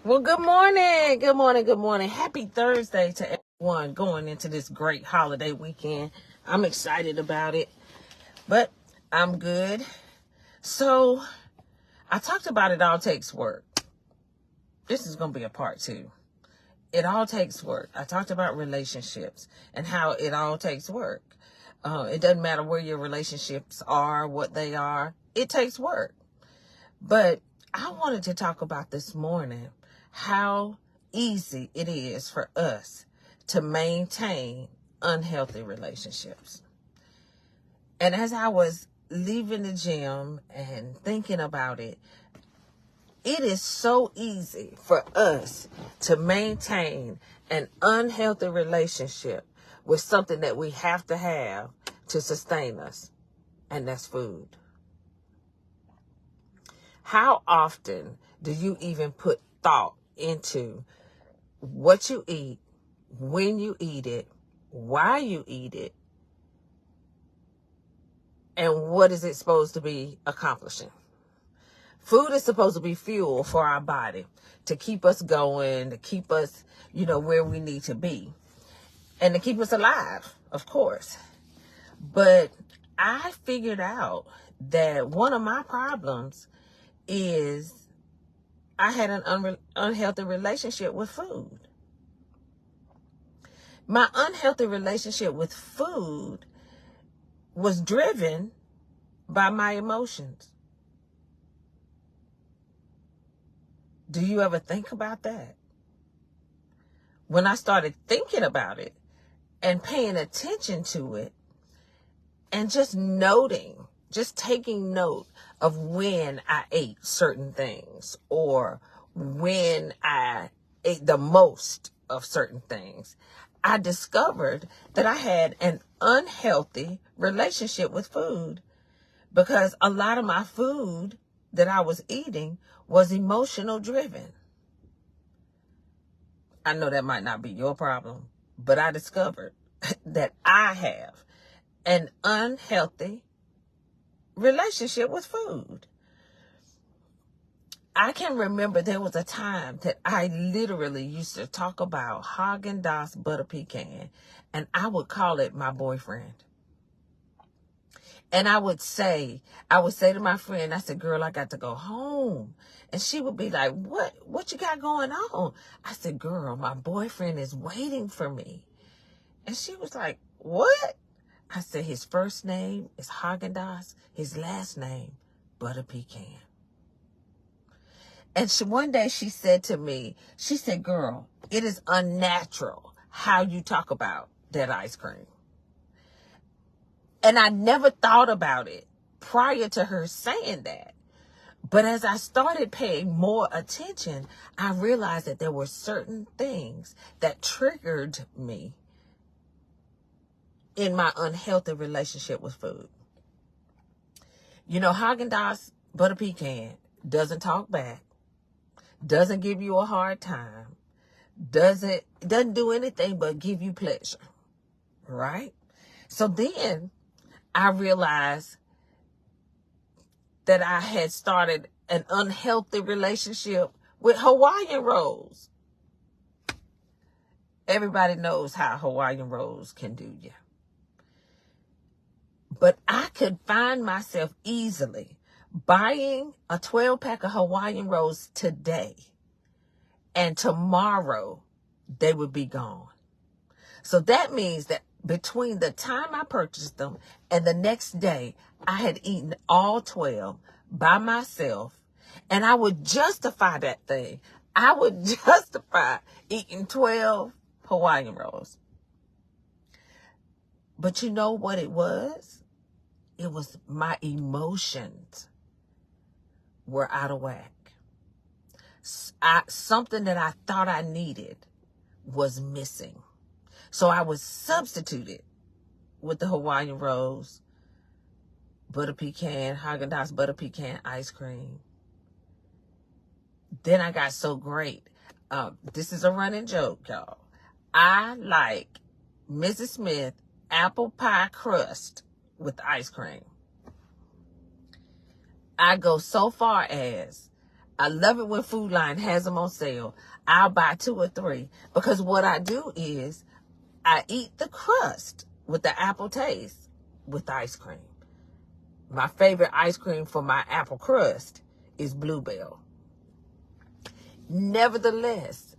Well, good morning. Good morning. Good morning. Happy Thursday to everyone going into this great holiday weekend. I'm excited about it, but I'm good. So I talked about it all takes work. This is going to be a part 2. It all takes work. I talked about relationships and how it all takes work. It doesn't matter where your relationships are, what they are. It takes work. But I wanted to talk about this morning how easy it is for us to maintain unhealthy relationships. And as I was leaving the gym and thinking about it, it is so easy for us to maintain an unhealthy relationship with something that we have to sustain us, and that's food. How often do you even put thought into what you eat, when you eat it, why you eat it, and what is it supposed to be accomplishing? Food is supposed to be fuel for our body, to keep us going, to keep us, where we need to be, and to keep us alive, of course. But I figured out that one of my problems is I had an unhealthy relationship with food. My unhealthy relationship with food was driven by my emotions. Do you ever think about that? When I started thinking about it and paying attention to it and just taking note of when I ate certain things or when I ate the most of certain things, I discovered that I had an unhealthy relationship with food because a lot of my food that I was eating was emotional driven. I know that might not be your problem, but I discovered that I have an unhealthy relationship with food. I can remember there was a time that I literally used to talk about Haagen-Dazs butter pecan, and I would call it my boyfriend. And I would say to my friend, I said, girl, I got to go home. And she would be like, what you got going on? I said, girl, my boyfriend is waiting for me. And she was like, what? I said, his first name is Haagen-Dazs, his last name, butter pecan. And one day she said to me, she said, girl, it is unnatural how you talk about that ice cream. And I never thought about it prior to her saying that. But as I started paying more attention, I realized that there were certain things that triggered me in my unhealthy relationship with food. Haagen-Dazs butter pecan doesn't talk back, doesn't give you a hard time, doesn't do anything but give you pleasure, right? So then I realized that I had started an unhealthy relationship with Hawaiian rolls. Everybody knows how Hawaiian rolls can do you. But I could find myself easily buying a 12-pack of Hawaiian rolls today, and tomorrow they would be gone. So that means that between the time I purchased them and the next day, I had eaten all 12 by myself, and I would justify that thing. I would justify eating 12 Hawaiian rolls. But you know what it was? It was my emotions were out of whack. Something that I thought I needed was missing. So I was substituted with the Hawaiian rolls, butter pecan, Haagen-Dazs butter pecan ice cream. Then I got so great. This is a running joke, y'all. I like Mrs. Smith apple pie crust with ice cream. I go so far as I love it when Food Lion has them on sale. I'll buy 2 or 3 because what I do is I eat the crust with the apple taste with ice cream. My favorite ice cream for my apple crust is Bluebell. Nevertheless,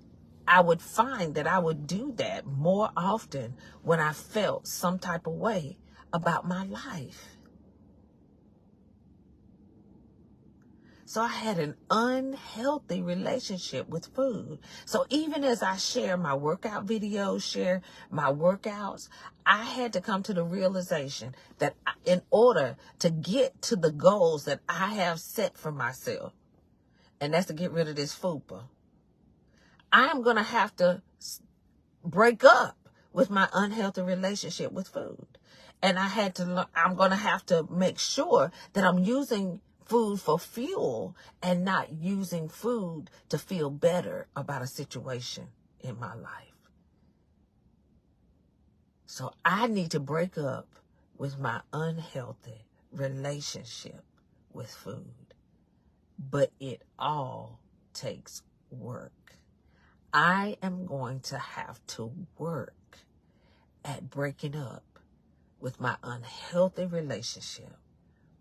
I would find that I would do that more often when I felt some type of way about my life. So I had an unhealthy relationship with food. So even as I share my workout videos, share my workouts, I had to come to the realization that in order to get to the goals that I have set for myself, and that's to get rid of this FUPA, I am going to have to break up with my unhealthy relationship with food. And I'm going to have to make sure that I'm using food for fuel and not using food to feel better about a situation in my life. So I need to break up with my unhealthy relationship with food. But it all takes work. I am going to have to work at breaking up with my unhealthy relationship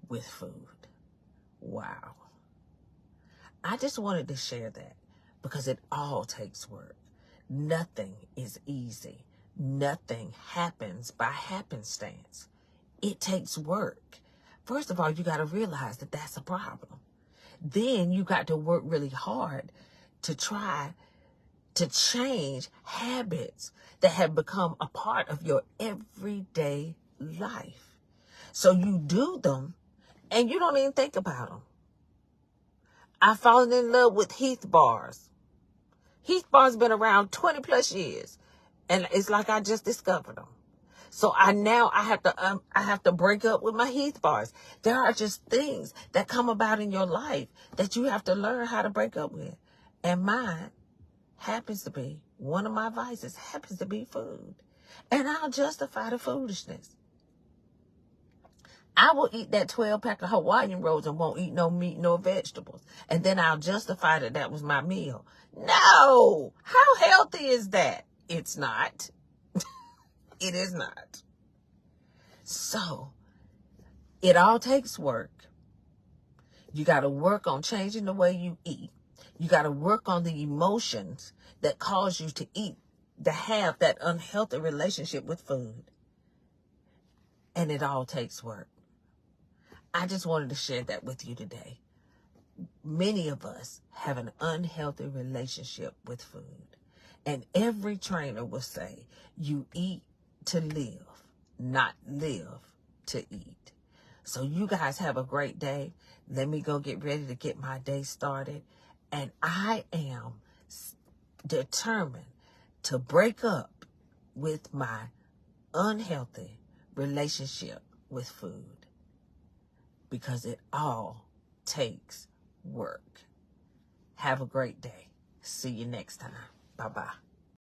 with food. Wow. I just wanted to share that because it all takes work. Nothing is easy. Nothing happens by happenstance. It takes work. First of all, you got to realize that that's a problem. Then you got to work really hard to try to change habits that have become a part of your everyday life. So you do them and you don't even think about them. I've fallen in love with Heath bars. Heath bars been around 20 plus years, and it's like I just discovered them. So I have to break up with my Heath bars. There are just things that come about in your life that you have to learn how to break up with. And mine happens to be, one of my vices happens to be food. And I'll justify the foolishness. I will eat that 12-pack of Hawaiian rolls and won't eat no meat nor vegetables. And then I'll justify that was my meal. No! How healthy is that? It's not. It is not. So, it all takes work. You got to work on changing the way you eat. You got to work on the emotions that cause you to eat, to have that unhealthy relationship with food. And it all takes work. I just wanted to share that with you today. Many of us have an unhealthy relationship with food. And every trainer will say, you eat to live, not live to eat. So you guys have a great day. Let me go get ready to get my day started. And I am determined to break up with my unhealthy relationship with food. Because it all takes work. Have a great day. See you next time. Bye-bye.